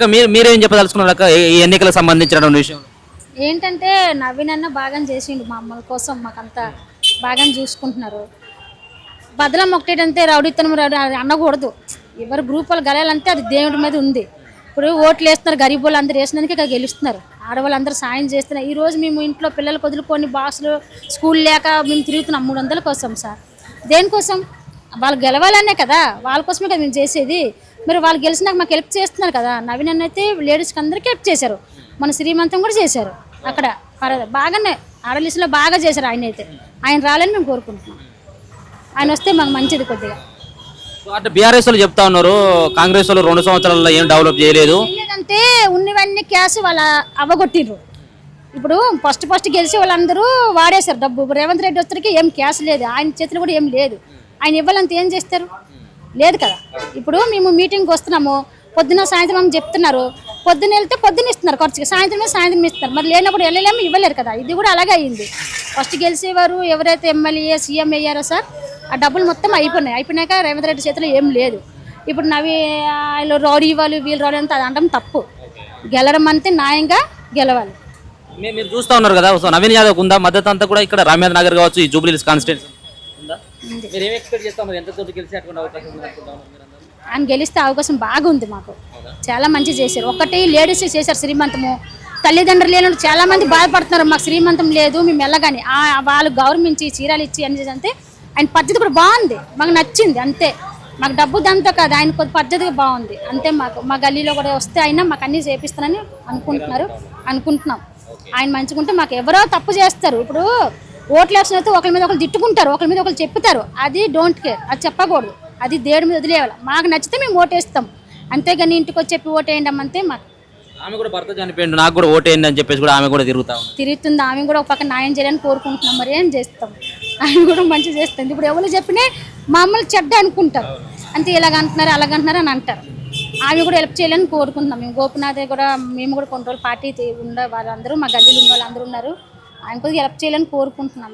ఇక మీరేం చెప్పదలుచుకున్నారు అక్క ఈ ఎన్నికలకు సంబంధించిన విషయం? ఏంటంటే నవీన్ అన్న బాగా చేసిండు మా అమ్మల కోసం, మాకంతా బాగా చూసుకుంటున్నారు. బదలం ఒకటేటంటే రౌడీతనం రౌడీ అది అనకూడదు. ఎవరు గ్రూప్ వాళ్ళు గెలాలంటే అది దేవుడి మీద ఉంది. ఇప్పుడు ఓట్లు వేస్తున్నారు, గరీబ్ వాళ్ళు అందరూ వేసినందుకే ఇక్కడ గెలుస్తున్నారు. ఆడవాళ్ళందరూ సాయం చేస్తున్నారు. ఈరోజు మేము ఇంట్లో పిల్లలకు వదులుకొని బాక్సులు స్కూల్ లేక మేము తిరుగుతున్నాం 300 కోసం సార్. దేనికోసం? వాళ్ళు గెలవాలనే కదా, వాళ్ళ కోసమే కదా మేము చేసేది. మరి వాళ్ళు గెలిచినాక మాకు హెల్ప్ చేస్తున్నారు కదా. నవీన్ అన్న అయితే లేడీస్కి అందరికీ హెల్ప్ చేశారు. మన శ్రీమంతం కూడా చేశారు అక్కడ. బాగానే ఆడలిస్టులో బాగా చేశారు ఆయన అయితే. ఆయన రాలని మేము కోరుకుంటున్నాం. ఆయన వస్తే మాకు మంచిది కొద్దిగా. అంటే బీఆర్ఎస్ వాళ్ళు చెప్తా ఉన్నారు కాంగ్రెస్ వాళ్ళు 2 సంవత్సరాల్లో ఏం డెవలప్ చేయలేదు. లేదంటే ఉన్నవన్నీ క్యాష్ వాళ్ళ అవ్వగొట్టిండ్రు. ఇప్పుడు ఫస్ట్ గెలిచి వాళ్ళందరూ వాడేశారు డబ్బు. రేవంత్ రెడ్డి వచ్చరికి ఏం క్యాష్ లేదు, ఆయన చేతులు కూడా ఏం లేదు. ఆయన ఇవ్వాలంటే ఏం చేస్తారు? లేదు కదా. ఇప్పుడు మేము మీటింగ్కి వస్తున్నాము, పొద్దున సాయంత్రం చెప్తున్నారు. పొద్దున్న వెళ్తే పొద్దున్న ఇస్తున్నారు ఖర్చుకి, సాయంత్రం ఇస్తున్నారు. మరి లేనప్పుడు వెళ్ళలేము, ఇవ్వలేరు కదా. ఇది కూడా అలాగే అయింది. ఫస్ట్ గెలిచేవారు ఎవరైతే ఎమ్మెల్యే సీఎం అయ్యారో సార్, ఆ డబ్బులు మొత్తం అయిపోయినాక రేవంత్ రెడ్డి చేతిలో ఏం లేదు. ఇప్పుడు వాళ్ళు రౌడీ వాళ్ళు వీళ్ళు రౌడీ అంతా అది అనడం తప్పు. గెలడం అంతే న్యాయంగా గెలవాలి. మీరు చూస్తూ ఉన్నారు కదా, సో నవీన్ యాదవ్ ఉందా మద్దతు అంతా కూడా ఇక్కడ రామేంద్ర నగర్ కావచ్చు, ఈ జూబ్లీహిల్స్ కాన్స్టిట్యూన్సీ ఉందా? మీరు ఏం ఎక్స్పెక్ట్ చేస్తాం, ఎంత తోటి గెలిచి అటువంటి అవకాశం ఉంది అనుకుంటున్నారు? ఆయన గెలిస్తే అవకాశం బాగుంది. మాకు చాలా మంచి చేశారు. ఒకటి లేడీస్ చేశారు శ్రీమంతము. తల్లిదండ్రులు లేని చాలా మంది బాధపడుతున్నారు, మాకు శ్రీమంతం లేదు మేము వెళ్ళగాని. వాళ్ళు గౌరవించి చీరలు ఇచ్చి అని చేస్తే ఆయన పద్ధతి కూడా బాగుంది, మాకు నచ్చింది. అంతే, మాకు డబ్బు దాంతో కాదు, ఆయన కొద్ది పద్ధతిగా బాగుంది అంతే. మా గల్లీలో కూడా వస్తే అయినా మాకు అన్నీ చేపిస్తానని అనుకుంటున్నాం. ఆయన మంచిగుంటే మాకు ఎవరో తప్పు చేస్తారు. ఇప్పుడు ఓట్లు వేసినట్టు ఒకరి మీద ఒకరు తిట్టుకుంటారు, ఒకరి మీద ఒకరు చెప్తారు. అది డోంట్ కేర్, అది చెప్పకూడదు. అది దేవుడి మీద వదిలేయాలి. మాకు నచ్చితే మేము ఓటేస్తాం, అంతేగాని ఇంటికి వచ్చి చెప్పి ఓటేయండి అంతే. మాకు ఆమె కూడా భర్త చనిపోయిండు, నాకు కూడా ఓటేయండి అని చెప్పేసి కూడా ఆమె కూడా తిరుగుతుంది. ఆమె కూడా ఒక పక్క న్యాయం చేయాలని కోరుకుంటున్నాం. మరి ఏం చేస్తాం, ఆయన కూడా మంచి చేస్తుంది. ఇప్పుడు ఎవరు చెప్పినా మమ్మల్ని చెడ్డ అనుకుంటారు, అంతే. ఇలాగంటున్నారు అలాగంటున్నారు అని అంటారు. ఆమె కూడా హెల్ప్ చేయాలని కోరుకుంటున్నాం. మేము గోపినాథ్ కూడా మేము కూడా కొన్ని రోజులు పార్టీ వాళ్ళందరూ మా గల్లీలో ఉన్న వాళ్ళందరూ ఉన్నారు. ఆయన కొద్దిగా హెల్ప్ చేయాలని కోరుకుంటున్నాం.